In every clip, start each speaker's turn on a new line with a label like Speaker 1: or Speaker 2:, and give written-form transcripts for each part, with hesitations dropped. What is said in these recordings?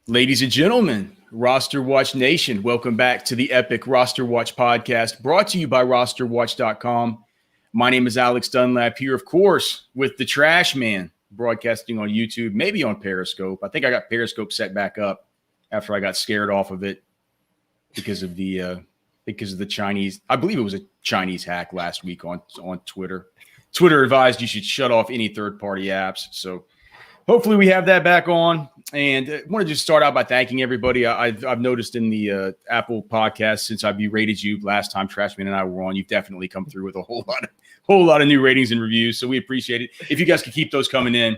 Speaker 1: Ladies and gentlemen, RosterWatch Nation, welcome back to the epic RosterWatch Podcast, brought to you by RosterWatch.com. My name is Alex Dunlap here, of course, with the Trashman, broadcasting on YouTube, maybe on Periscope. I think I got Periscope set back up after I got scared off of it because of the Chinese. I believe it was a Chinese hack last week on Twitter. Twitter advised you should shut off any third-party apps, so hopefully we have that back on. And I want to just start out by thanking everybody. I've noticed in the Apple podcast since I berated you last time Trashman and I were on, you've definitely come through with a whole lot of new ratings and reviews. So we appreciate it. If you guys could keep those coming in,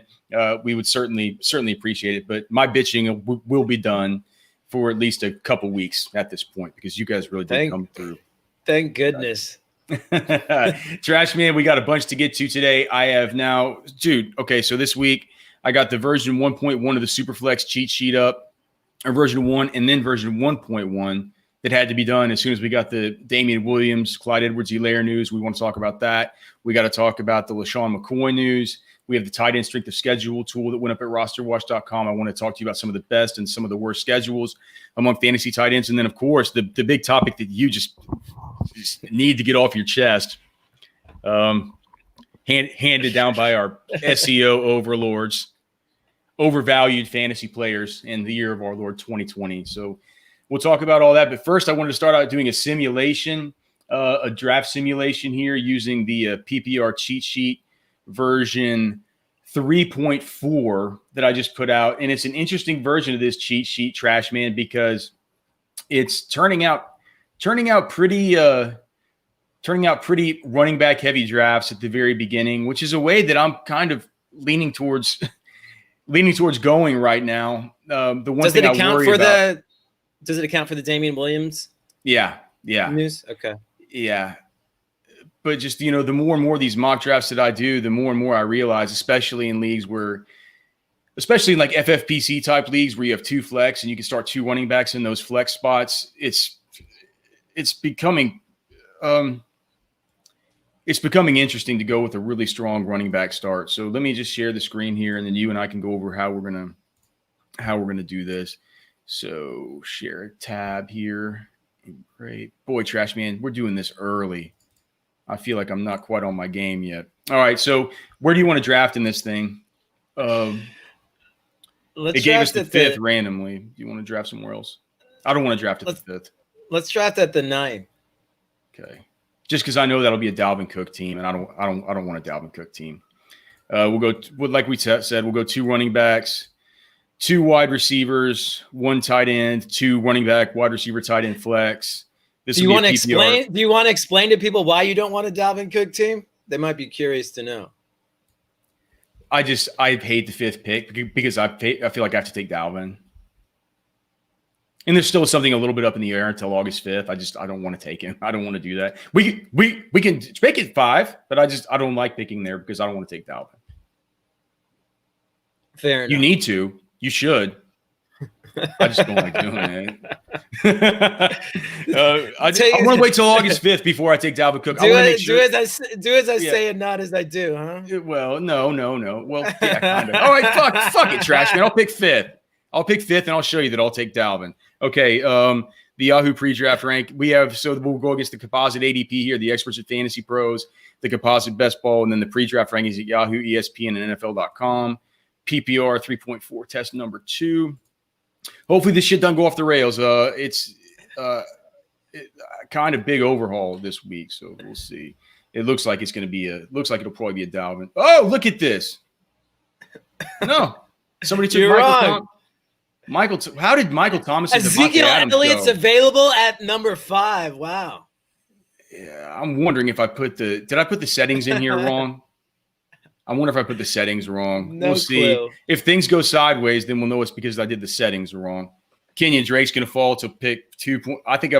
Speaker 1: we would certainly appreciate it. But my bitching will be done for at least a couple weeks at this point because you guys really did come through.
Speaker 2: Thank goodness.
Speaker 1: Trashman, we got a bunch to get to today. I have now, okay, so this week I got the version 1.1 of the Superflex cheat sheet up, or version 1 and then version 1.1 that had to be done as soon as we got the Damian Williams, Clyde Edwards-Helaire news. We want to talk about that. We got to talk about the Lesean Mccoy news. We have the tight end strength of schedule tool that went up at rosterwatch.com. I want to talk to you about some of the best and some of the worst schedules among fantasy tight ends. And then, of course, the big topic that you just need to get off your chest, handed down by our SEO overlords, overvalued fantasy players in the year of our Lord 2020. So we'll talk about all that. But first, I wanted to start out doing a simulation, a draft simulation here using the PPR cheat sheet version 3.4 that I just put out. And it's an interesting version of this cheat sheet, Trashman, because it's turning out pretty running back heavy drafts at the very beginning, which is a way that I'm kind of leaning towards going right now. The one thing I worry about.
Speaker 2: Does it account for the Damian Williams?
Speaker 1: Yeah.
Speaker 2: News? Okay.
Speaker 1: Yeah. But just, the more and more of these mock drafts that I do, the more and more I realize, especially in leagues especially in like FFPC type leagues where you have two flex and you can start two running backs in those flex spots, it's becoming interesting to go with a really strong running back start. So let me just share the screen here, and then you and I can go over how we're gonna do this. So share a tab here. Great. Boy, Trashman, we're doing this early. I feel like I'm not quite on my game yet. All right, so where do you want to draft in this thing? It gave us the fifth randomly. Do you want to draft somewhere else? I don't want to draft at the fifth.
Speaker 2: Let's draft at the 9.
Speaker 1: Okay. Just because I know that'll be a Dalvin Cook team, and I don't want a Dalvin Cook team. We'll go like we said. We'll go 2 running backs, 2 wide receivers, 1 tight end, 2 running back, wide receiver, tight end flex.
Speaker 2: Do you want to explain? Do you want to explain to people why you don't want a Dalvin Cook team? They might be curious to know.
Speaker 1: I hate the 5th pick because I feel like I have to take Dalvin. And there's still something a little bit up in the air until August 5th. I don't want to take him. I don't want to do that. We can make it 5, but I don't like picking there because I don't want to take Dalvin.
Speaker 2: Fair enough.
Speaker 1: You need to. You should. I just don't like doing it. I want to wait till August 5th before I take Dalvin Cook.
Speaker 2: Do as I say and not as I do, huh?
Speaker 1: Well, no. Well, yeah, kind of. All right, fuck it, Trashman. I'll pick 5th. And I'll show you that I'll take Dalvin. Okay, the Yahoo pre-draft rank. We'll go against the composite ADP here, the experts at Fantasy Pros, the composite best ball, and then the pre-draft rankings at Yahoo, ESPN, and NFL.com. PPR 3.4 test number 2. Hopefully this shit doesn't go off the rails. It's kind of big overhaul this week, so we'll see. It looks like it'll probably be a Dalvin. Oh, look at this. No, somebody took Michael. How did Michael Thomas and
Speaker 2: Ezekiel Elliott's available at number 5? Wow.
Speaker 1: Yeah, I'm wondering if did I put the settings in here wrong? I wonder if I put the settings wrong. We'll see.
Speaker 2: Clue.
Speaker 1: If things go sideways, then we'll know it's because I did the settings wrong. Kenyon Drake's going to fall to pick 2. I think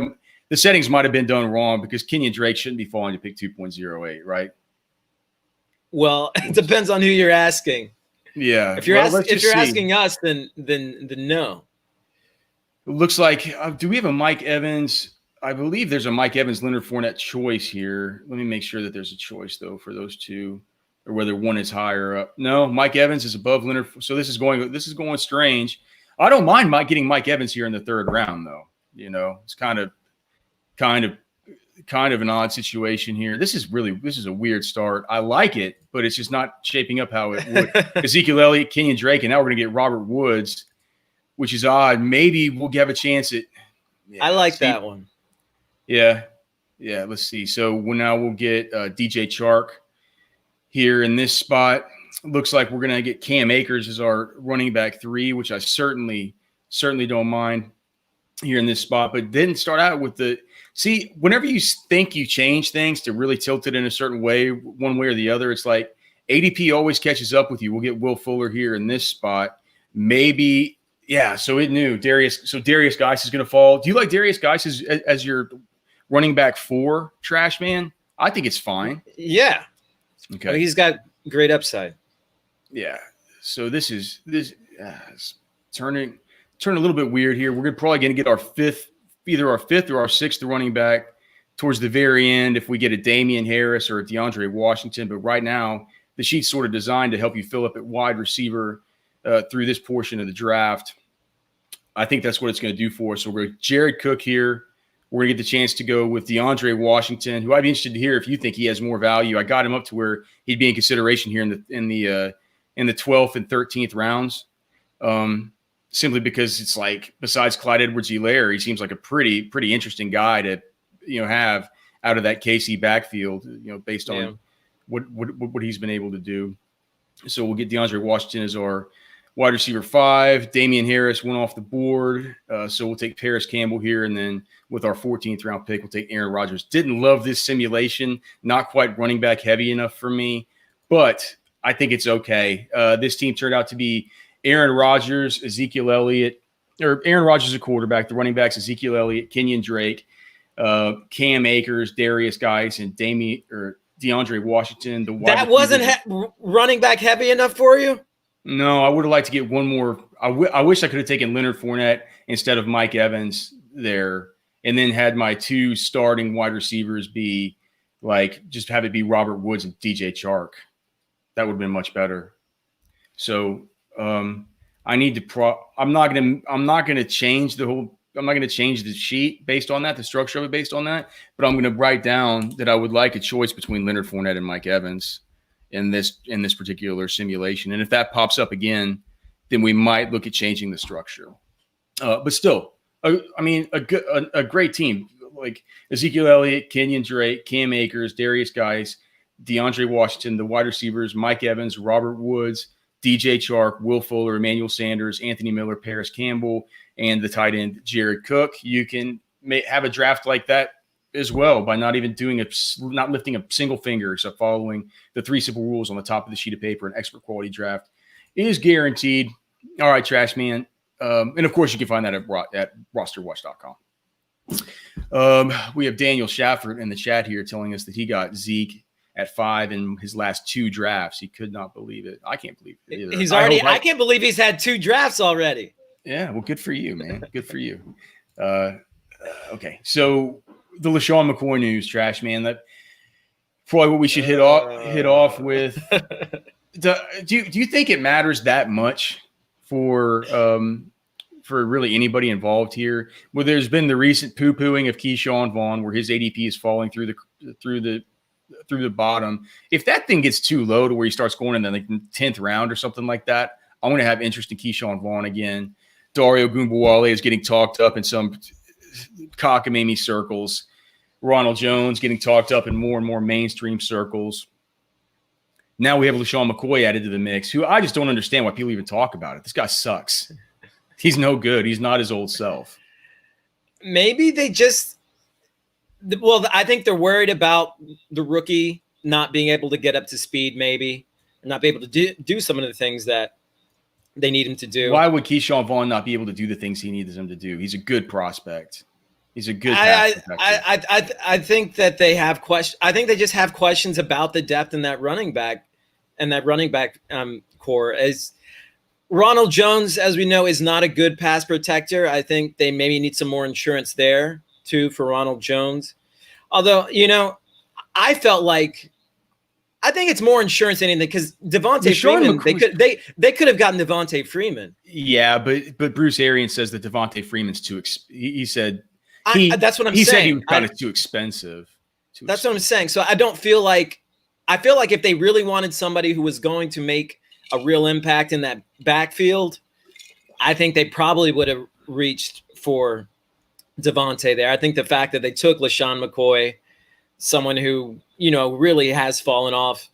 Speaker 1: the settings might have been done wrong because Kenyon Drake shouldn't be falling to pick 2.08, right?
Speaker 2: Well, it depends on who you're asking.
Speaker 1: Yeah.
Speaker 2: If you're asking us, then no.
Speaker 1: It looks like do we have a Mike Evans? I believe there's a Mike Evans Leonard Fournette choice here. Let me make sure that there's a choice though for those two. Or whether one is higher up. No, Mike Evans is above Leonard. So this is going strange. I don't mind getting Mike Evans here in the third round, though. It's kind of an odd situation here. This is a weird start. I like it, but it's just not shaping up how it would. Ezekiel Elliott, Kenyon Drake, and now we're going to get Robert Woods, which is odd. Maybe we'll have a chance at.
Speaker 2: Yeah, I like that one.
Speaker 1: Yeah. Let's see. So now we'll get DJ Chark here in this spot. Looks like we're going to get Cam Akers as our running back 3, which I certainly don't mind here in this spot. But didn't start out with whenever you think you change things to really tilt it in a certain way, one way or the other, it's like ADP always catches up with you. We'll get Will Fuller here in this spot. Maybe, yeah. So it knew Darius Geis is going to fall. Do you like Darius Geis as your running back 4, Trash Man? I think it's fine.
Speaker 2: Yeah.
Speaker 1: Okay.
Speaker 2: I mean, he's got great upside.
Speaker 1: Yeah. So this is turning a little bit weird here. We're probably going to get either our fifth or our 6th running back towards the very end if we get a Damian Harris or a DeAndre Washington. But right now, the sheet's sort of designed to help you fill up at wide receiver through this portion of the draft. I think that's what it's going to do for us. So we're going to Jared Cook here. We're going to get the chance to go with DeAndre Washington, who I'd be interested to hear if you think he has more value. I got him up to where he'd be in consideration here in the 12th and 13th rounds, simply because it's like besides Clyde Edwards-Helaire, he seems like a pretty interesting guy to have out of that KC backfield, based on what he's been able to do. So we'll get DeAndre Washington as our wide receiver 5. Damian Harris went off the board. So we'll take Paris Campbell here. And then with our 14th round pick, we'll take Aaron Rodgers. Didn't love this simulation. Not quite running back heavy enough for me, but I think it's okay. This team turned out to be Aaron Rodgers, Ezekiel Elliott, or Aaron Rodgers is a quarterback. The running backs, Ezekiel Elliott, Kenyon Drake, Cam Akers, Darius Geis, and DeAndre Washington.
Speaker 2: That wasn't running back heavy enough for you?
Speaker 1: No, I would have liked to get one more. I wish I could have taken Leonard Fournette instead of Mike Evans there, and then had my 2 starting wide receivers be just have it be Robert Woods and DJ Chark. That would have been much better. So I need to I'm not gonna change the sheet based on that, the structure of it based on that, but I'm gonna write down that I would like a choice between Leonard Fournette and Mike Evans in this particular simulation. And if that pops up again, then we might look at changing the structure. But still, a great team like Ezekiel Elliott, Kenyon Drake, Cam Akers, Darius Geis, DeAndre Washington, the wide receivers, Mike Evans, Robert Woods, DJ Chark, Will Fuller, Emmanuel Sanders, Anthony Miller, Paris Campbell, and the tight end Jared Cook. You can have a draft like that as well by not lifting a single finger, except following the 3 simple rules on the top of the sheet of paper. An expert quality draft is guaranteed. All right, Trash Man. And of course, you can find that at RosterWatch.com. We have Daniel Shafford in the chat here telling us that he got Zeke at 5 in his last 2 drafts. He could not believe it. I can't believe it either.
Speaker 2: I can't believe he's had 2 drafts already.
Speaker 1: Yeah, well, good for you, man. Good for you. Okay, so the Lesean McCoy news, Trash Man. That probably what we should hit off with. Do you think it matters that much for really anybody involved here? Well, there's been the recent poo-pooing of Keyshawn Vaughn, where his ADP is falling through the bottom. If that thing gets too low to where he starts going in the 10th round or something like that, I want to have interest in Keyshawn Vaughn again. Dario Gumbawale is getting talked up in some cockamamie circles. Ronald Jones getting talked up in more and more mainstream circles. Now we have LeSean McCoy added to the mix, who I just don't understand why people even talk about it. This guy sucks. He's no good. He's not his old self.
Speaker 2: Maybe they just – well, I think they're worried about the rookie not being able to get up to speed maybe, not be able to do some of the things that they need him to do.
Speaker 1: Why would Keyshawn Vaughn not be able to do the things he needs him to do? He's a good prospect. He's a good
Speaker 2: I think that they have questions. I think they just have questions about the depth in that running back core. As Ronald Jones, as we know, is not a good pass protector. I think they maybe need some more insurance there too for Ronald Jones. Although, I felt like I think it's more insurance than anything because Devontae Freeman, they could have gotten Devontae Freeman.
Speaker 1: Yeah, but Bruce Arians says that Devontae Freeman's too. He said
Speaker 2: that's what I'm saying.
Speaker 1: He said he was kind of too expensive.
Speaker 2: What I'm saying. So I feel like if they really wanted somebody who was going to make a real impact in that backfield, I think they probably would have reached for Devontae there. I think the fact that they took Lesean McCoy, someone who, really has fallen off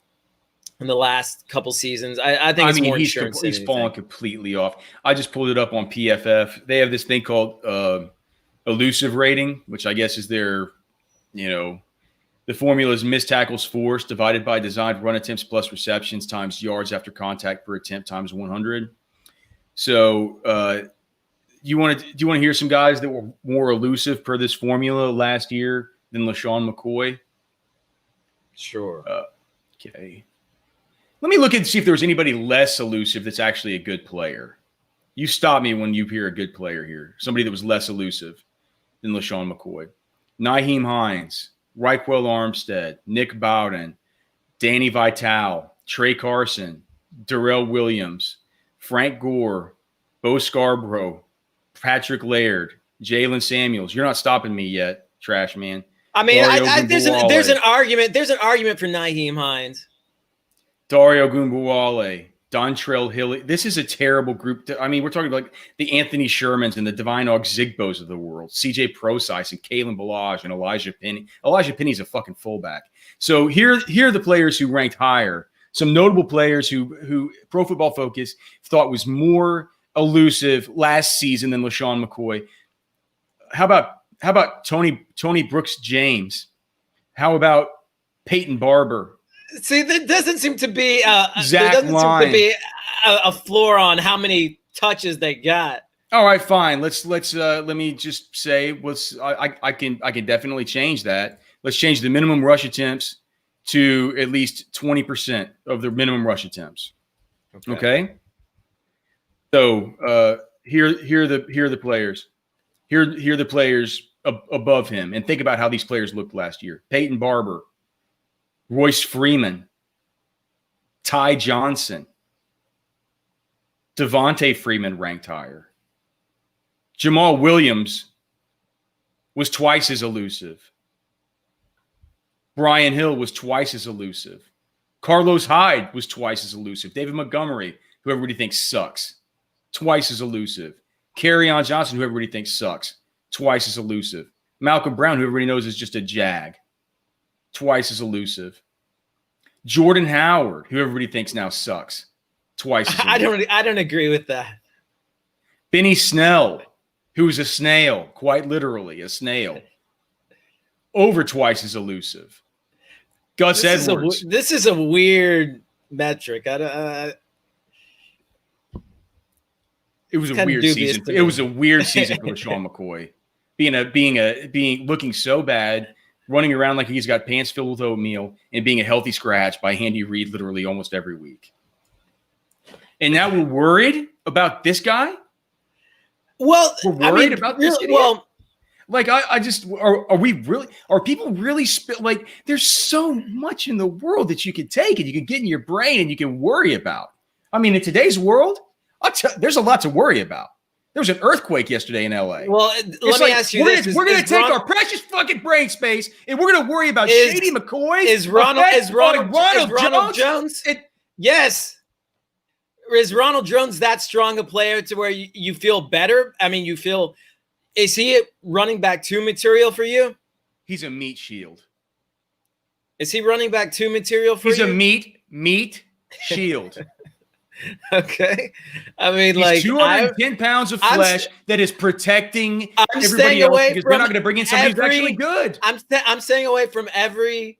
Speaker 2: in the last couple seasons. I think it's more insurance.
Speaker 1: He's fallen completely off. I just pulled it up on PFF. They have this thing called Elusive Rating, which I guess is their, the formula is missed tackles forced divided by designed run attempts plus receptions times yards after contact per attempt times 100. So do you want to hear some guys that were more elusive per this formula last year than Lesean McCoy?
Speaker 2: Sure.
Speaker 1: Okay. Let me look and see if there was anybody less elusive that's actually a good player. You stop me when you hear a good player here. Somebody that was less elusive than Lesean McCoy. Nyheim Hines, Raquel Armstead, Nick Bowden, Danny Vitale, Trey Carson, Darrell Williams, Frank Gore, Bo Scarborough, Patrick Laird, Jalen Samuels. You're not stopping me yet, trash man.
Speaker 2: I mean, there's an argument. There's an argument for Nyheim Hines.
Speaker 1: Dario Gumbuale, Dontrell Hill. This is a terrible group. We're talking about like the Anthony Shermans and the Divine Ogzigbos of the world, CJ Prosise and Kalen Ballage and Elijah Penny. Elijah Penny's a fucking fullback. So here are the players who ranked higher. Some notable players who Pro Football Focus thought was more elusive last season than Lesean McCoy. How about Tony Brooks James? How about Peyton Barber?
Speaker 2: See, there doesn't seem to be a floor on how many touches they got.
Speaker 1: All right, fine. Let me just say I can definitely change that. Let's change the minimum rush attempts to at least 20% of their minimum rush attempts. Okay? So here are the players. Here are the players above him, and think about how these players looked last year. Peyton Barber, Royce Freeman, Ty Johnson, Devontae Freeman ranked higher. Jamal Williams was twice as elusive. Brian Hill was twice as elusive. Carlos Hyde was twice as elusive. David Montgomery, who everybody thinks sucks, twice as elusive. Kerryon Johnson, who everybody thinks sucks, twice as elusive. Malcolm Brown, who everybody knows is just a jag, twice as elusive. Jordan Howard, who everybody thinks now sucks, twice as elusive.
Speaker 2: I don't agree with that.
Speaker 1: Benny Snell, who is a snail, quite literally a snail, over twice as elusive. Gus Edwards.
Speaker 2: This is a weird metric.
Speaker 1: It was a weird season. It was a weird season for Lesean McCoy, looking so bad, running around like he's got pants filled with oatmeal, and being a healthy scratch by Andy Reid literally almost every week. And now we're worried about this guy.
Speaker 2: Well,
Speaker 1: we're worried about this idiot? Well, like I just are we really? Are people really like? There's so much in the world that you can take and you can get in your brain and you can worry about. I mean, in today's world, there's a lot to worry about. There was an earthquake yesterday in LA.
Speaker 2: Well, let me ask you this:
Speaker 1: we're going to take our precious fucking brain space and we're going to worry about Shady McCoy.
Speaker 2: Is Ronald Jones? Yes. Is Ronald Jones that strong a player to where you feel better? I mean, is he running back 2 material for you?
Speaker 1: He's a meat shield.
Speaker 2: Is he running back 2 material for you?
Speaker 1: He's a meat shield.
Speaker 2: Okay. I mean,
Speaker 1: he's
Speaker 2: like
Speaker 1: 210 pounds of flesh that is protecting everybody else because we're not going to bring in somebody who's actually good.
Speaker 2: I'm staying away from every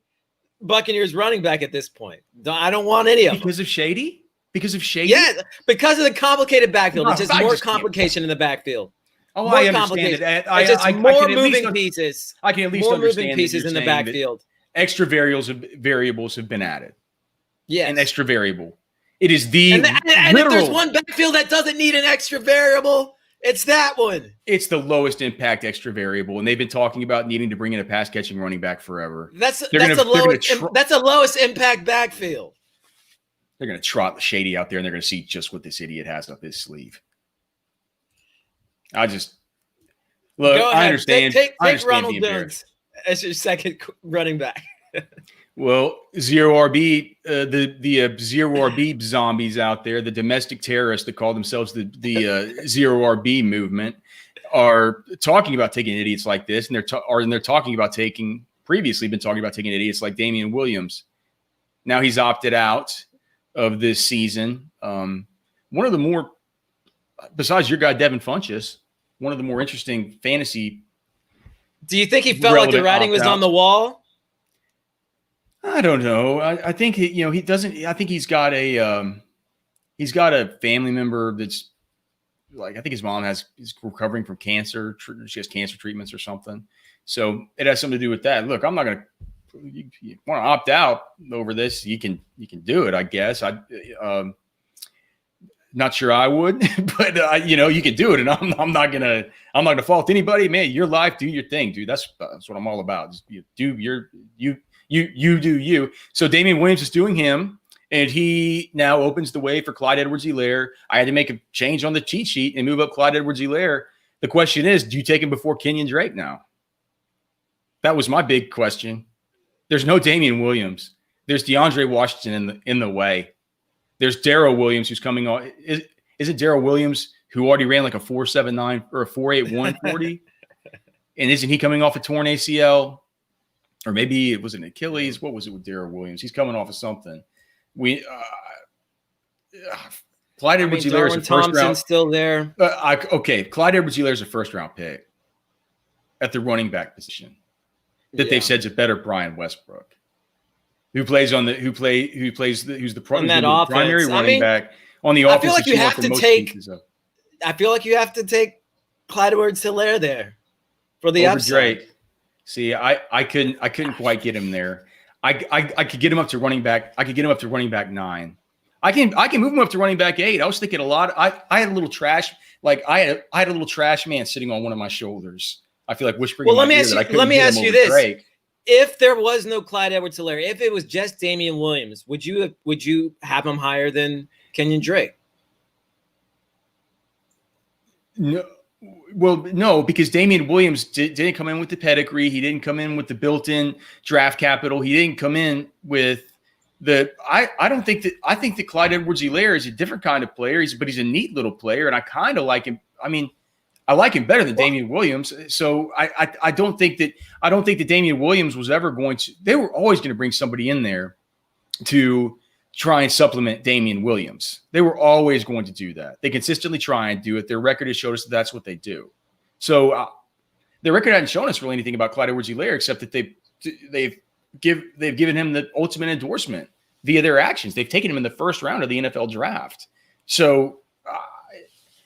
Speaker 2: Buccaneers running back at this point. I don't want any of them.
Speaker 1: Because of Shady? Because of Shady?
Speaker 2: Yeah, because of the complicated backfield. It's just more complication in the backfield.
Speaker 1: Oh, I understand it.
Speaker 2: It's just more moving pieces.
Speaker 1: I can at least
Speaker 2: more
Speaker 1: understand
Speaker 2: moving pieces in the backfield.
Speaker 1: Extra variables have been added.
Speaker 2: Yeah,
Speaker 1: an extra variable. It is the
Speaker 2: and if there's one backfield that doesn't need an extra variable, It's that one.
Speaker 1: It's the lowest impact extra variable, and they've been talking about needing to bring in a pass catching running back forever.
Speaker 2: That's the lowest impact backfield.
Speaker 1: They're going to trot the Shady out there, and they're going to see just what this idiot has up his sleeve. I understand.
Speaker 2: Take Ronald Jones as your second running back.
Speaker 1: Well, zero RB, the zero RB zombies out there, the domestic terrorists that call themselves the zero RB movement, are talking about taking idiots like this, and they're talking about previously been talking about taking idiots like Damian Williams. Now he's opted out of this season. One of the more, besides your guy Devin Funchess, one of the more interesting fantasy.
Speaker 2: Do you think he felt like the writing was on the wall?
Speaker 1: I don't know. I think he doesn't. I think he's got a family member that's like, I think his mom is recovering from cancer. She has cancer treatments or something. So it has something to do with that. Look, I'm not going to. You want to opt out over this? You can do it, I guess. Not sure I would, but you can do it, and I'm not gonna fault anybody. Man, your life, do your thing, dude. That's what I'm all about. Just you do you. So Damian Williams is doing him, and he now opens the way for Clyde Edwards-Helaire. I had to make a change on the cheat sheet and move up Clyde Edwards-Helaire. The question is, do you take him before Kenyon Drake now? That was my big question. There's no Damian Williams. There's DeAndre Washington in the way. There's Darrell Williams who's coming on. Is it Darrell Williams who already ran like a 4.79 or a 4.81 40? And isn't he coming off a torn ACL? Or maybe it was an Achilles. What was it with Darrell Williams? He's coming off of something. Clyde Edwards-Helaire is a first round.
Speaker 2: Still there.
Speaker 1: Clyde Edwards-Helaire is a first round pick at the running back position that they've said is a better Brian Westbrook, who's the primary running back on the offense.
Speaker 2: I feel like you have to take Clyde Edwards-Helaire there for the upside. Drake.
Speaker 1: See, I couldn't quite get him there. I could get him up to running back. I could get him up to running back 9. I can move him up to running back 8. I was thinking a lot. I had a little trash. Like I had a little trash man sitting on one of my shoulders. I feel like whispering. Well,
Speaker 2: let me ask you this: Drake. If there was no Clyde Edwards-Helaire, if it was just Damian Williams, would you have him higher than Kenyon Drake?
Speaker 1: No. Well, no, because Damian Williams didn't come in with the pedigree. He didn't come in with the built-in draft capital. He didn't come in with I think that Clyde Edwards-Helaire is a different kind of player. But he's a neat little player, and I kind of like him. I mean, I like him better than Damian Williams. So I don't think that Damian Williams was ever going to. They were always going to bring somebody in there to try and supplement Damian Williams. They were always going to do that. They consistently try and do it. Their record has showed us that that's what they do. So their record hadn't shown us really anything about Clyde Edwards-Helaire except that they've given him the ultimate endorsement via their actions. They've taken him in the first round of the NFL draft. So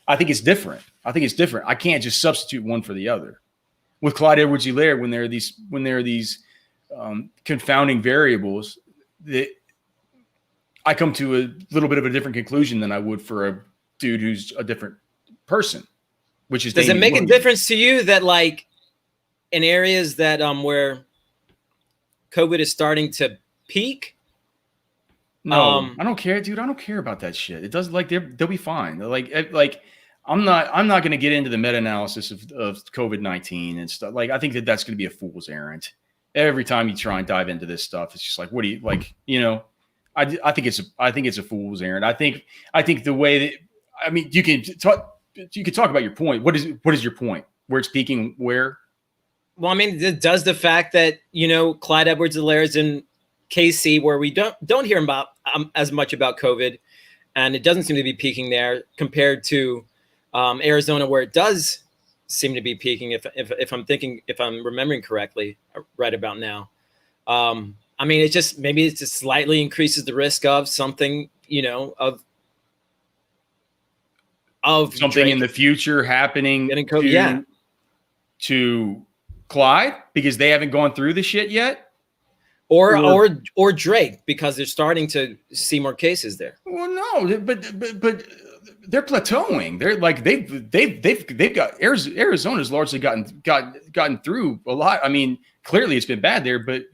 Speaker 1: I think it's different. I can't just substitute one for the other. With Clyde Edwards-Helaire, when there are these confounding variables, that I come to a little bit of a different conclusion than I would for a dude who's a different person, which is.
Speaker 2: Does it make a difference to you that, like, in areas that where COVID is starting to peak?
Speaker 1: No, I don't care, dude. I don't care about that shit. It doesn't, like, they'll be fine. Like I'm not going to get into the meta-analysis of COVID-19 and stuff. Like, I think that's going to be a fool's errand. Every time you try and dive into this stuff, it's just like, what do you like? I think it's a fool's errand. I think the way that, I mean, you can talk about your point. What is your point? Where it's peaking? Where?
Speaker 2: Well, I mean, does the fact that Clyde Edwards-Helaire is in KC, where we don't hear about as much about COVID, and it doesn't seem to be peaking there compared to Arizona, where it does seem to be peaking. If I'm remembering correctly, right about now. I mean, it just slightly increases the risk of something, of
Speaker 1: something
Speaker 2: Drake
Speaker 1: in the future happening
Speaker 2: getting COVID,
Speaker 1: to Clyde because they haven't gone through the shit yet,
Speaker 2: or Drake because they're starting to see more cases there.
Speaker 1: Well, no, but they're plateauing. They're like they've got Arizona's largely gotten through a lot. I mean, clearly it's been bad there, but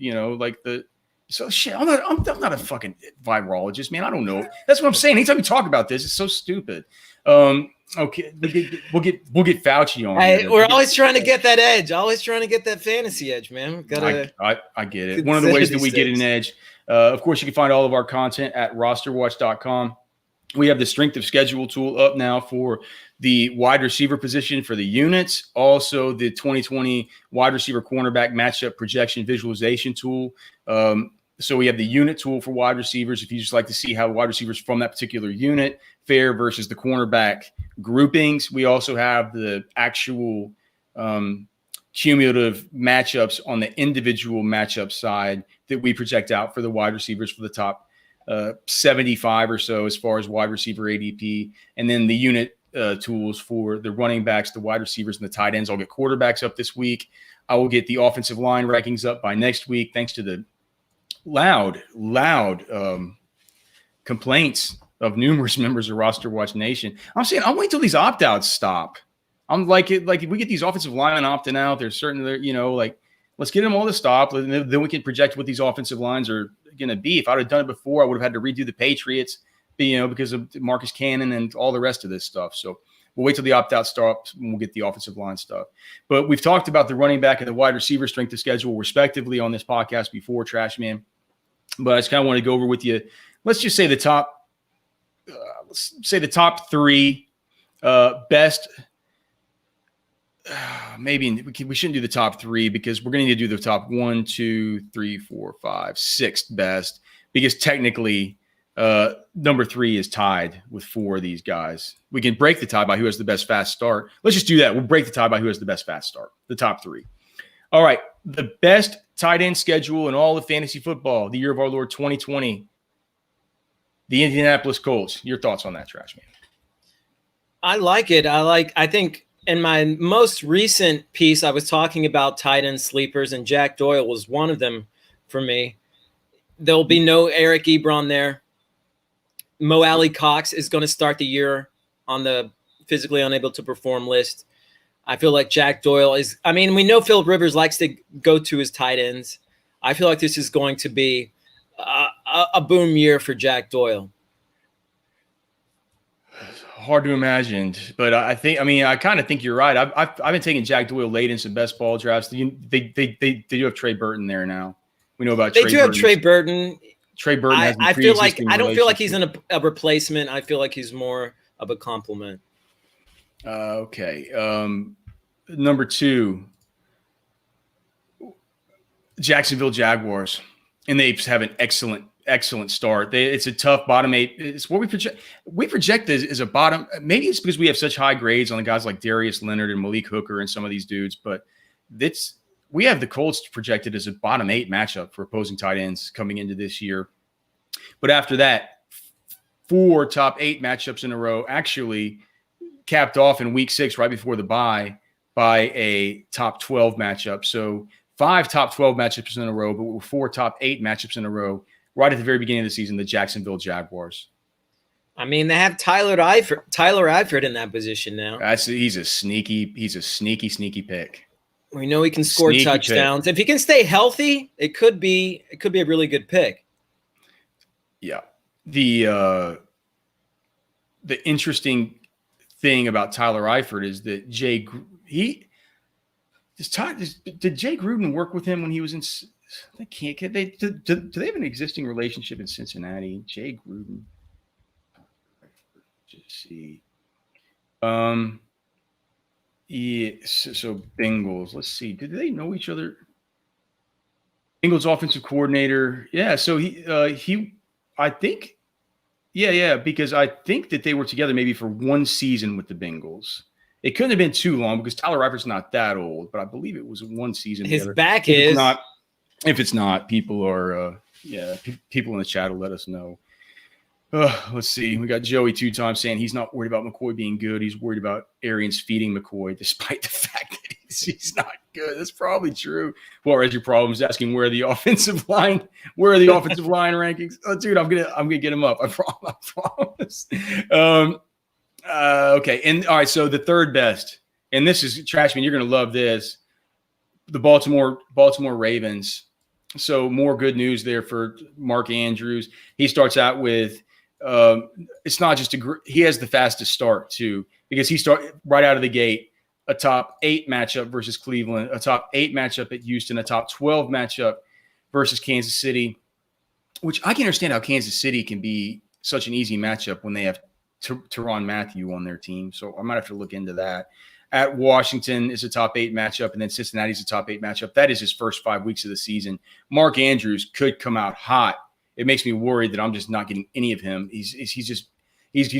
Speaker 1: shit. I'm not a fucking virologist, man. I don't know. That's what I'm saying. Anytime we talk about this, it's so stupid. Okay, we'll get Fauci on.
Speaker 2: Hey, we're always trying to get that edge. Always trying to get that fantasy edge, man.
Speaker 1: I get it. One of the ways that we get an edge. Of course, you can find all of our content at RosterWatch.com. We have the strength of schedule tool up now for the wide receiver position for the units. Also, the 2020 wide receiver cornerback matchup projection visualization tool. So we have the unit tool for wide receivers. If you just like to see how wide receivers from that particular unit fare versus the cornerback groupings. We also have the actual cumulative matchups on the individual matchup side that we project out for the wide receivers for the top 75 or so as far as wide receiver ADP, and then the unit tools for the running backs, the wide receivers, and the tight ends. I'll get quarterbacks up this week. I will get the offensive line rankings up by next week, thanks to the loud complaints of numerous members of RosterWatch Nation. I'm saying I'll wait till these opt-outs stop. I'm like if we get these offensive linemen opting out, there's certain, let's get them all to stop. Then we can project what these offensive lines are going to be. If I'd have done it before, I would have had to redo the Patriots, because of Marcus Cannon and all the rest of this stuff. So we'll wait till the opt-out stops and we'll get the offensive line stuff. But we've talked about the running back and the wide receiver strength of schedule respectively on this podcast before, Trashman. But I just kind of want to go over with you. Let's just say the top three best. Maybe we shouldn't do the top three because we're going to need to do the top 1, 2, 3, 4, 5, 6 best, because technically number 3 is tied with 4 of these guys. We can break the tie by who has the best fast start. Let's just do that. We'll break the tie by who has the best fast start, the top 3. All right. The best tight end schedule in all of fantasy football, the year of our Lord 2020, the Indianapolis Colts. Your thoughts on that, Trashman?
Speaker 2: I like it. I think in my most recent piece, I was talking about tight end sleepers, and Jack Doyle was one of them for me. There'll be no Eric Ebron there. Mo Alley Cox is going to start the year on the physically unable to perform list. I feel like Jack Doyle is – we know Phillip Rivers likes to go to his tight ends. I feel like this is going to be a boom year for Jack Doyle.
Speaker 1: Hard to imagine, but I kind of think you're right. I've been taking Jack Doyle late in some best ball drafts. They do have Trey Burton there now. We know about Trey Burton. They do have Trey Burton. Trey Burton has
Speaker 2: I don't feel like he's in a replacement. I feel like he's more of a compliment.
Speaker 1: Okay. Number 2, Jacksonville Jaguars, and they have an excellent start. It's a tough bottom 8. It's what we project. We project as a bottom. Maybe it's because we have such high grades on the guys like Darius Leonard and Malik Hooker and some of these dudes, but we have the Colts projected as a bottom 8 matchup for opposing tight ends coming into this year. But after that, 4 top 8 matchups in a row, actually capped off in week 6 right before the bye by a top 12 matchup. So 5 top 12 matchups in a row, but 4 top 8 matchups in a row right at the very beginning of the season, the Jacksonville Jaguars.
Speaker 2: They have Tyler Eifert in that position now.
Speaker 1: He's a sneaky pick.
Speaker 2: We know he can score touchdowns. If he can stay healthy, it could be a really good pick.
Speaker 1: Yeah. The interesting thing about Tyler Eifert is that did Jay Gruden work with him when he was in? They can't. Do they have an existing relationship in Cincinnati? Jay Gruden. Just see. Yeah. So Bengals. Let's see. Did they know each other? Bengals offensive coordinator. Yeah. So he. I think. Yeah. Because I think that they were together maybe for one season with the Bengals. It couldn't have been too long because Tyler Eifert's not that old, but I believe it was one season.
Speaker 2: His
Speaker 1: together.
Speaker 2: Back is.
Speaker 1: If it's not, people are, people in the chat will let us know. Let's see. We got Joey 2 times saying he's not worried about McCoy being good. He's worried about Arians feeding McCoy, despite the fact that he's not good. That's probably true. Well, as your problem is asking where are the offensive line rankings? Oh, dude, I'm gonna get him up. I promise. Okay. And all right. So the third best, and this is Trashman. You're going to love this. The Baltimore Ravens. So more good news there for Mark Andrews. He starts out with, it's not just he has the fastest start too, because he started right out of the gate, a top 8 matchup versus Cleveland, a top 8 matchup at Houston, a top 12 matchup versus Kansas City, which I can understand how Kansas City can be such an easy matchup when they have Tyrann Mathieu on their team. So I might have to look into that. At Washington is a top 8 matchup, and then Cincinnati's a top 8 matchup. That is his first 5 weeks of the season. Mark Andrews could come out hot. It makes me worried that I'm just not getting any of him. He's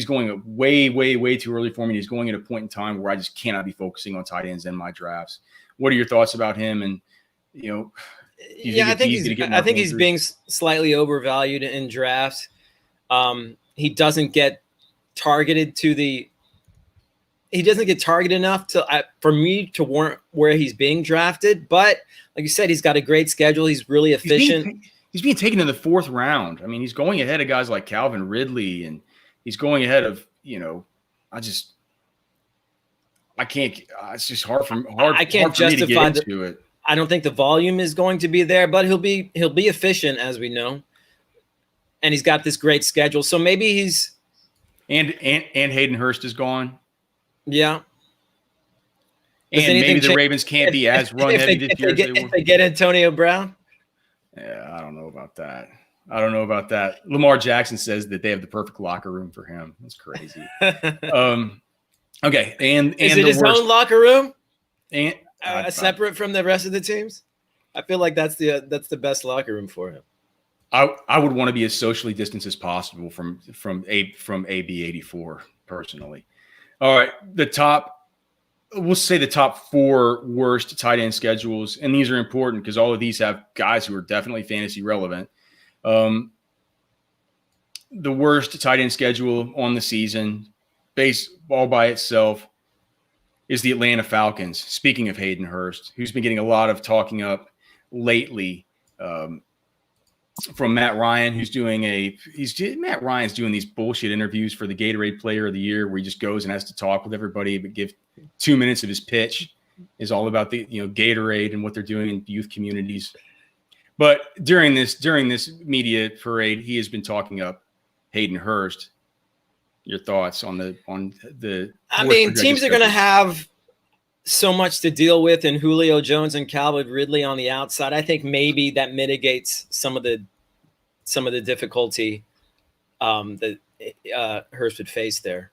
Speaker 1: going way too early for me. He's going at a point in time where I just cannot be focusing on tight ends in my drafts. What are your thoughts about him? And
Speaker 2: I think he's being slightly overvalued in drafts. He doesn't get targeted he doesn't get targeted enough for me to warrant where he's being drafted. But like you said, he's got a great schedule. He's really efficient.
Speaker 1: He's being taken in the 4th round. I mean, he's going ahead of guys like Calvin Ridley, and he's going ahead of, I can't, it's just hard for me to get into it.
Speaker 2: I don't think the volume is going to be there, but he'll be efficient, as we know. And he's got this great schedule. So maybe he's,
Speaker 1: and Hayden Hurst is gone.
Speaker 2: Yeah.
Speaker 1: And maybe the Ravens can't be as run-heavy this year.
Speaker 2: If they get Antonio Brown?
Speaker 1: Yeah, I don't know about that. Lamar Jackson says that they have the perfect locker room for him. That's crazy. Okay. And
Speaker 2: is it his own locker room?
Speaker 1: And
Speaker 2: separate from the rest of the teams? I feel like that's the best locker room for him.
Speaker 1: I would want to be as socially distanced as possible from AB84 personally. All right, we'll say the top 4 worst tight end schedules, and these are important because all of these have guys who are definitely fantasy relevant. The worst tight end schedule on the season, all by itself, is the Atlanta Falcons. Speaking of Hayden Hurst, who's been getting a lot of talking up lately, from Matt Ryan, Matt Ryan's doing these bullshit interviews for the Gatorade Player of the Year, where he just goes and has to talk with everybody, but give 2 minutes of his pitch is all about the Gatorade and what they're doing in youth communities. But during this media parade, he has been talking up Hayden Hurst. Your thoughts on the?
Speaker 2: I mean, teams are going to have so much to deal with, and Julio Jones and Calvin Ridley on the outside. I think maybe that mitigates some of the difficulty that Hurst would face there.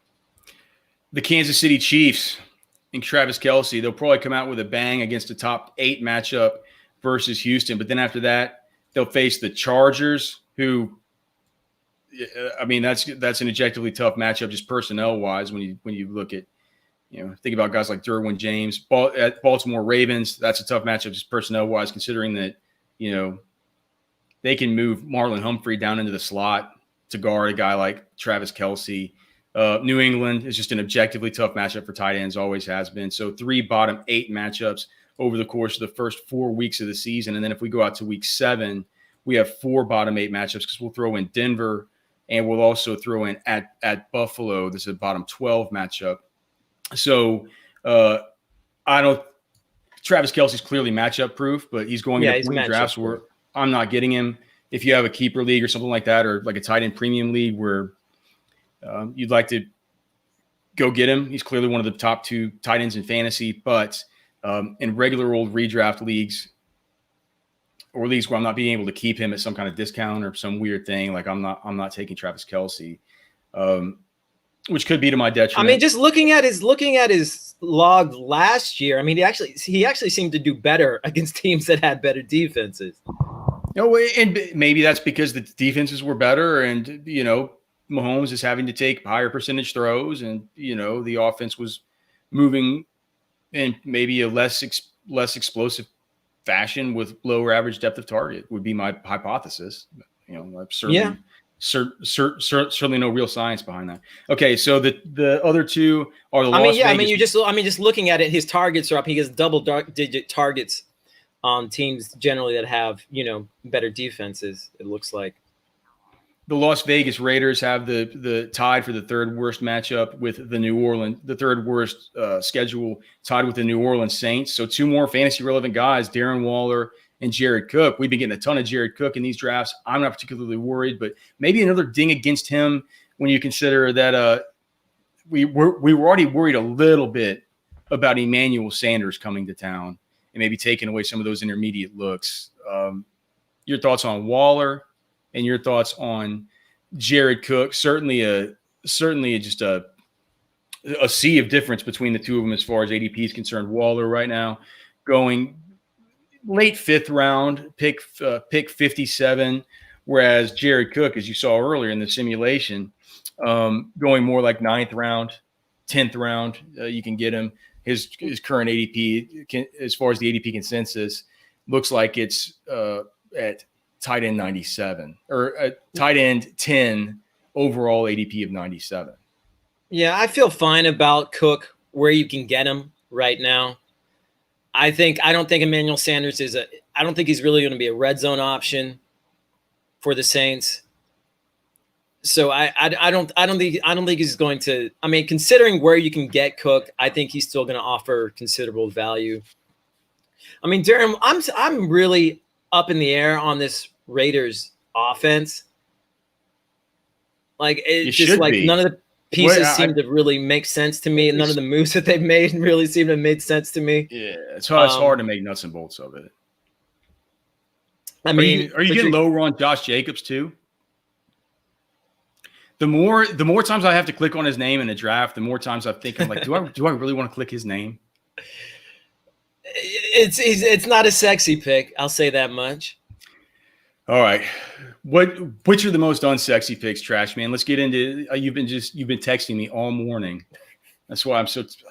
Speaker 1: The Kansas City Chiefs and Travis Kelsey, they'll probably come out with a bang against a top 8 matchup versus Houston. But then after that, they'll face the Chargers, who, I mean, that's an objectively tough matchup just personnel-wise when you look at, think about guys like Derwin James. At Baltimore Ravens, that's a tough matchup just personnel-wise, considering that, they can move Marlon Humphrey down into the slot to guard a guy like Travis Kelsey. New England is just an objectively tough matchup for tight ends, always has been. So 3 bottom 8 matchups over the course of the first 4 weeks of the season. And then if we go out to week 7, we have 4 bottom 8 matchups because we'll throw in Denver and we'll also throw in at Buffalo. This is a bottom 12 matchup. So Travis Kelsey's clearly matchup proof, but he's going into point drafts where I'm not getting him. If you have a keeper league or something like that, or like a tight end premium league where you'd like to go get him, he's clearly one of the top 2 tight ends in fantasy. But in regular old redraft leagues or leagues where I'm not being able to keep him at some kind of discount or some weird thing, like I'm not taking Travis Kelsey, which could be to my detriment.
Speaker 2: I mean, just looking at his log last year, I mean, he actually seemed to do better against teams that had better defenses.
Speaker 1: And maybe that's because the defenses were better, and Mahomes is having to take higher percentage throws, and the offense was moving in maybe a less explosive fashion with lower average depth of target would be my hypothesis. Certainly no real science behind that. Okay, so the other 2 are the Las Vegas.
Speaker 2: Just looking at it, his targets are up. He gets double-digit targets on teams generally that have better defenses. It looks like
Speaker 1: the Las Vegas Raiders have the tied for the third worst matchup with the third worst schedule, tied with the New Orleans Saints. So two more fantasy relevant guys, Darren Waller and Jared Cook. We've been getting a ton of Jared Cook in these drafts. I'm not particularly worried, but maybe another ding against him when you consider that we were already worried a little bit about Emmanuel Sanders coming to town and maybe taking away some of those intermediate looks. Your thoughts on Waller and your thoughts on Jared Cook? Certainly just a sea of difference between the two of them as far as ADP is concerned. Waller right now going late 5th round, pick 57, whereas Jared Cook, as you saw earlier in the simulation, going more like 9th round, 10th round. You can get him. His current ADP, as far as the ADP consensus, looks like it's at tight end 97 or tight end 10 overall ADP of 97.
Speaker 2: Yeah, I feel fine about Cook where you can get him right now. I don't think Emmanuel Sanders I don't think he's really going to be a red zone option for the Saints. So I don't think he's going to. I mean, considering where you can get Cook, I think he's still going to offer considerable value. I mean, Darren, I'm really up in the air on this Raiders offense. Like it's just like none of the pieces seem to really make sense to me, and none of the moves that they've made really seem to have made sense to me.
Speaker 1: Yeah, it's hard to make nuts and bolts of it.
Speaker 2: I mean,
Speaker 1: are you getting lower on Josh Jacobs too? The more times I have to click on his name in a draft, the more times I think I'm like, do I really want to click his name?
Speaker 2: It's not a sexy pick. I'll say that much.
Speaker 1: All right, which are the most unsexy picks, Trash Man? Let's get into. You've been texting me all morning. That's why I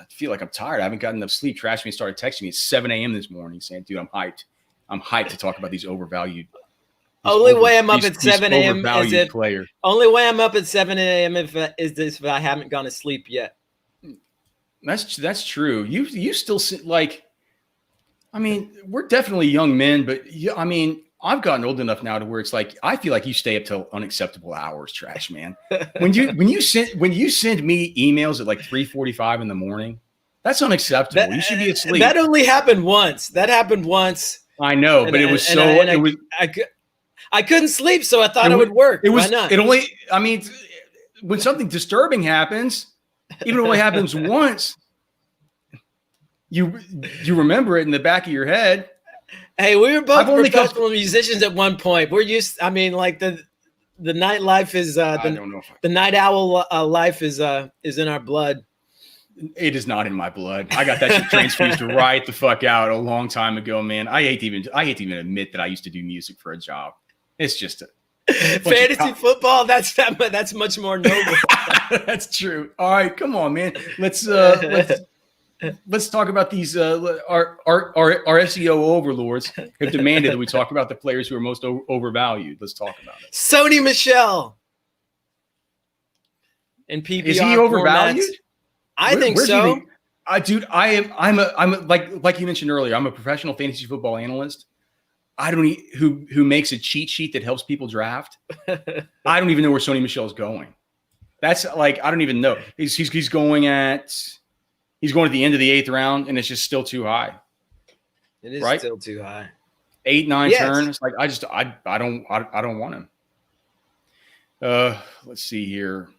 Speaker 1: feel like I'm tired. I haven't gotten enough sleep. Trash Man started texting me at 7 a.m. this morning saying, "Dude, I'm hyped. I'm hyped to talk about these overvalued."
Speaker 2: Only way I'm up at 7 a.m. is if
Speaker 1: player.
Speaker 2: Only way I'm up at 7 a.m. if I haven't gone to sleep yet.
Speaker 1: That's true. You still like. I mean, we're definitely young men, but I mean, I've gotten old enough now to where it's like I feel like you stay up till unacceptable hours, Trash Man. When you send me emails at like 3:45 in the morning, that's unacceptable. You should be asleep.
Speaker 2: That only happened once. That happened once.
Speaker 1: I know, but it was so.
Speaker 2: I couldn't sleep, so I thought it would work. Why not?
Speaker 1: I mean, when something disturbing happens, even if it only happens once, you remember it in the back of your head.
Speaker 2: Hey, we were both professional musicians at one point. We're used. I mean, like the nightlife is the night owl life is in our blood.
Speaker 1: It is not in my blood. I got that shit transfused right the fuck out a long time ago, man. I hate to even admit that I used to do music for a job. It's just
Speaker 2: fantasy football. That's much more noble.
Speaker 1: That's true. All right, come on, man. Let's talk about these. Our SEO overlords have demanded that we talk about the players who are most overvalued. Let's talk about it.
Speaker 2: Sony Michel in PPR.
Speaker 1: Is he overvalued?
Speaker 2: I think so.
Speaker 1: Dude, I'm like you mentioned earlier. I'm a professional fantasy football analyst. I don't who makes a cheat sheet that helps people draft. I don't even know where Sony Michel is going. That's like I don't even know. He's going at the end of the 8th round, and it's just still too high.
Speaker 2: It is still too high.
Speaker 1: 8, 9 turns. Like I don't want him. Let's see here.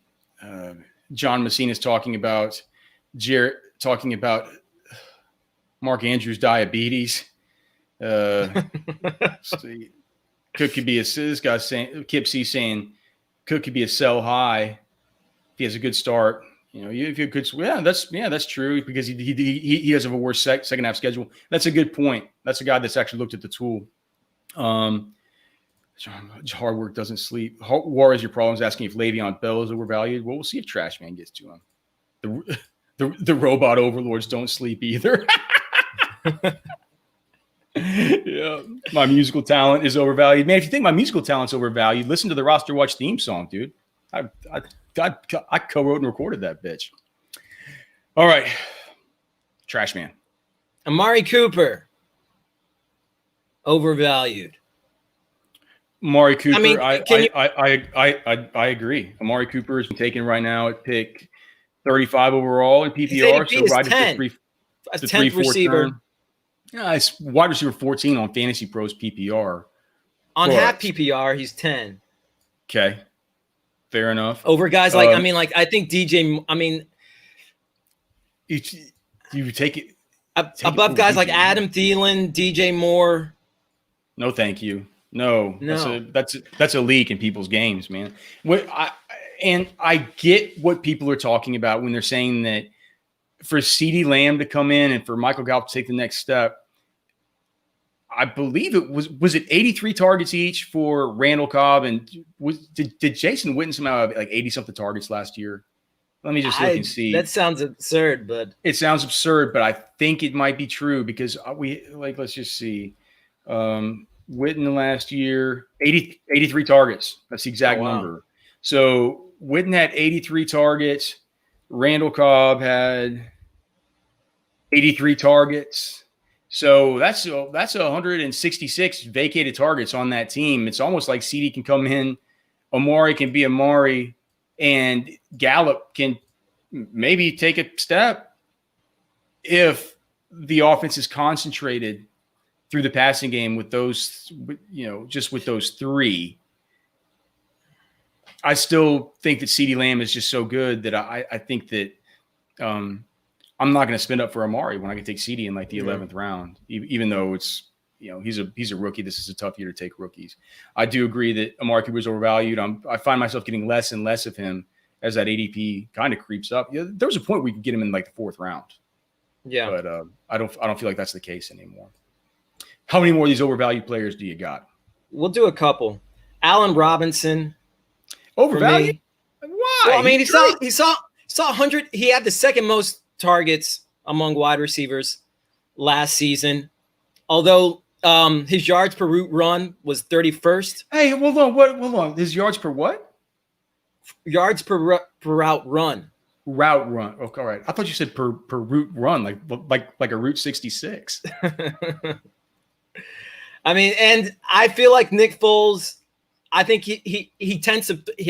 Speaker 1: John Messina is talking about Mark Andrews' diabetes. Cook could be this guy's saying Kip C saying Cook could be a sell high if he has a good start. You know, if you could, that's true because he has a worse second half schedule. That's a good point. That's a guy that's actually looked at the tool. Hard work doesn't sleep. War is your problems. Asking if Le'Veon Bell is overvalued. Well, we'll see if Trash Man gets to him. The robot overlords don't sleep either. Yeah, my musical talent is overvalued, man. If you think my musical talent's overvalued, listen to the RosterWatch theme song, dude. I co-wrote and recorded that bitch. All right, Trash Man.
Speaker 2: Amari Cooper, overvalued.
Speaker 1: Amari Cooper.
Speaker 2: I mean,
Speaker 1: I agree. Amari Cooper is taken right now at pick 35 overall in PPR.
Speaker 2: So right at the 10th receiver.
Speaker 1: Turn. Yeah, it's wide receiver 14 on Fantasy Pros PPR.
Speaker 2: On half PPR, he's 10.
Speaker 1: Okay, fair enough.
Speaker 2: Over guys like I think DJ. I mean,
Speaker 1: you take it
Speaker 2: above guys like Adam Thielen, DJ Moore.
Speaker 1: No, thank you. No. That's a leak in people's games, man. I get what people are talking about when they're saying that for CeeDee Lamb to come in and for Michael Gallup to take the next step. I believe it was it 83 targets each for Randall Cobb, and did Jason Witten somehow have like 80 something targets last year? Let me just look and see.
Speaker 2: That sounds absurd, but
Speaker 1: it sounds absurd, but I think it might be true because let's just see. Witten last year, 83 targets. That's the exact number. So Witten had 83 targets. Randall Cobb had 83 targets. So that's 166 vacated targets on that team. It's almost like CD can come in, Amari can be Amari, and Gallup can maybe take a step if the offense is concentrated through the passing game with those, just with those three. I still think that CeeDee Lamb is just so good that I think that I'm not going to spend up for Amari when I can take CeeDee in like the 11th round, even though it's, he's a rookie. This is a tough year to take rookies. I do agree that Amari Cooper is overvalued. I find myself getting less and less of him as that ADP kind of creeps up. There was a point we could get him in like the 4th round.
Speaker 2: Yeah.
Speaker 1: But I don't feel like that's the case anymore. How many more of these overvalued players do you got?
Speaker 2: We'll do a couple. Allen Robinson.
Speaker 1: Overvalued? Why?
Speaker 2: Well, I mean, he saw 100. He had the second most targets among wide receivers last season. Although his yards per route run was 31st.
Speaker 1: Hey, hold on. His yards per what?
Speaker 2: Yards per route run.
Speaker 1: Route run. Okay, all right. I thought you said per route run, like a Route 66.
Speaker 2: I mean, and I feel like Nick Foles, I think he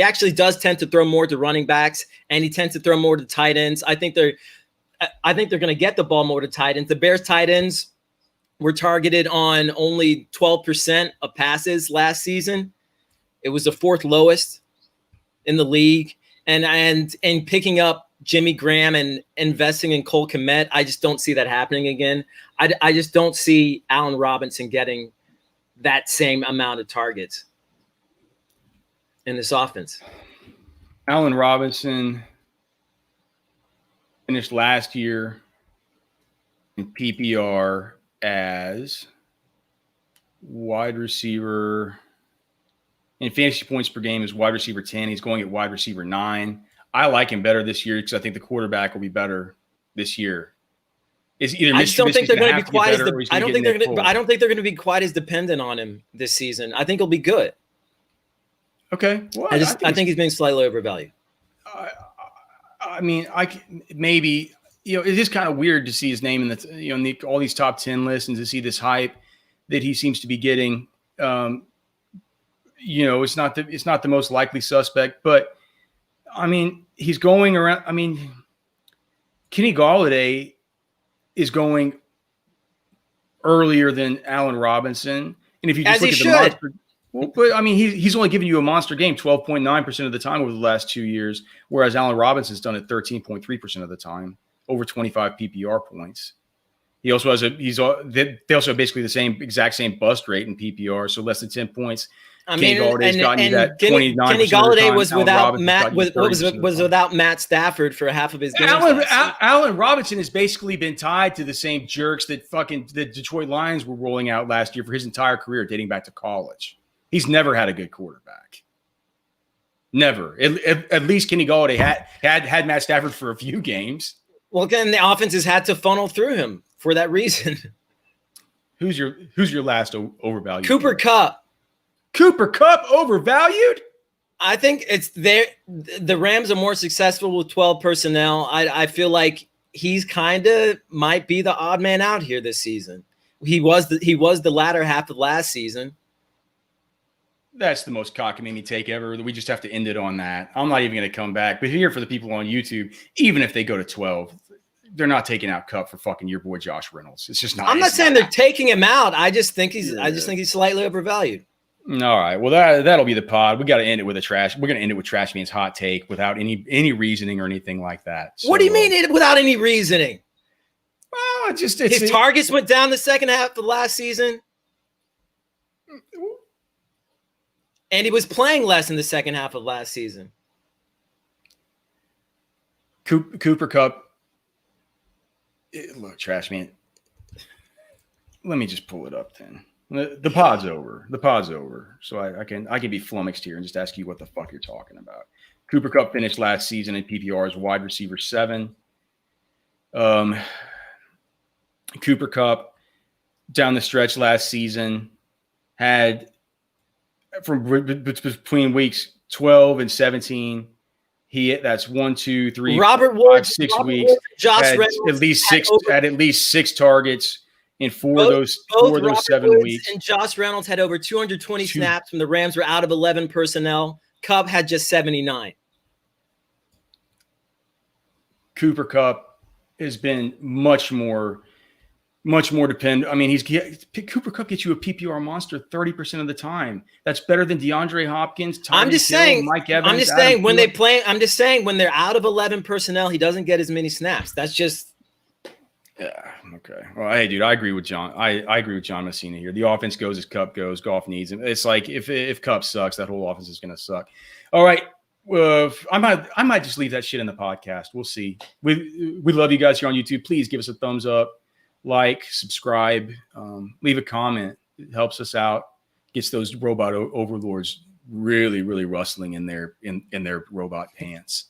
Speaker 2: actually does tend to throw more to running backs, and he tends to throw more to tight ends. I think they're going to get the ball more to tight ends. The Bears tight ends were targeted on only 12% of passes last season. It was the 4th lowest in the league. And picking up Jimmy Graham and investing in Cole Kmet, I just don't see that happening again. I just don't see Allen Robinson getting that same amount of targets in this offense.
Speaker 1: Allen Robinson finished last year in PPR as wide receiver in fantasy points per game is wide receiver 10. He's going at wide receiver 9. I like him better this year because I think the quarterback will be better this year. Is either
Speaker 2: I just don't think they're going to be quite as I don't think they're going to be quite as dependent on him this season. I think he'll be good.
Speaker 1: Okay. Well,
Speaker 2: I think he's being slightly overvalued.
Speaker 1: I mean, maybe it is kind of weird to see his name in the all these top 10 lists and to see this hype that he seems to be getting. It's not the most likely suspect, but I mean, he's going around. I mean, Kenny Golladay is going earlier than Allen Robinson, and if you just look at the monster, but I mean, he's only giving you a monster game 12.9% of the time over the last 2 years, whereas Allen Robinson's done it 13.3% of the time, over 25 PPR points. He also has they also have basically the exact same bust rate in PPR, so less than 10 points.
Speaker 2: I mean, Kenny Golladay was without Matt Stafford for half of his games.
Speaker 1: Allen Robinson has basically been tied to the same jerks that the Detroit Lions were rolling out last year for his entire career, dating back to college. He's never had a good quarterback. Never. At least Kenny Golladay had Matt Stafford for a few games.
Speaker 2: Well, then the offense has had to funnel through him for that reason.
Speaker 1: Who's your last overvalued?
Speaker 2: Cooper Kupp.
Speaker 1: Cooper Kupp overvalued?
Speaker 2: I think it's there. The Rams are more successful with 12 personnel. I feel like he's kind of might be the odd man out here this season. He was the latter half of last season.
Speaker 1: That's the most cockamamie take ever. We just have to end it on that. I'm not even going to come back. But here for the people on YouTube, even if they go to 12, they're not taking out Kupp for fucking your boy Josh Reynolds. It's just not.
Speaker 2: I'm not saying they're taking him out. I just think he's slightly overvalued.
Speaker 1: All right. Well, that'll be the pod. We got to end it with a trash. We're going to end it with Trash Man's hot take without any reasoning or anything like that. So,
Speaker 2: what do you mean without any reasoning?
Speaker 1: Well,
Speaker 2: his targets went down the second half of last season, and he was playing less in the second half of last season.
Speaker 1: Cooper Kupp. Look, Trash Man. Let me just pull it up then. The pod's over. So I can be flummoxed here and just ask you what the fuck you're talking about. Cooper Kupp finished last season in PPR as wide receiver 7. Cooper Kupp down the stretch last season had from between weeks 12 and 17. That's 1, 2, 3,
Speaker 2: Robert
Speaker 1: 4,
Speaker 2: Woods,
Speaker 1: 5, 6
Speaker 2: Robert
Speaker 1: weeks.
Speaker 2: Woods, Josh Reynolds
Speaker 1: At at least six targets in four of those 7
Speaker 2: Woods
Speaker 1: weeks.
Speaker 2: And Josh Reynolds had over 220 snaps when the Rams were out of 11 personnel. Kupp had just 79.
Speaker 1: Cooper Kupp has been much more dependent. I mean, Cooper Kupp gets you a PPR monster 30% of the time. That's better than DeAndre Hopkins, Mike Evans.
Speaker 2: I'm just saying when they're out of 11 personnel, he doesn't get as many snaps. That's just.
Speaker 1: Yeah. Okay. Well, hey, dude, I agree with John. I agree with John Messina here. The offense goes as Kupp goes. Goff needs him. It's like if Kupp sucks, that whole offense is going to suck. All right. I might just leave that shit in the podcast. We'll see. We love you guys here on YouTube. Please give us a thumbs up, like, subscribe, leave a comment. It helps us out. Gets those robot overlords really, really rustling in their robot pants.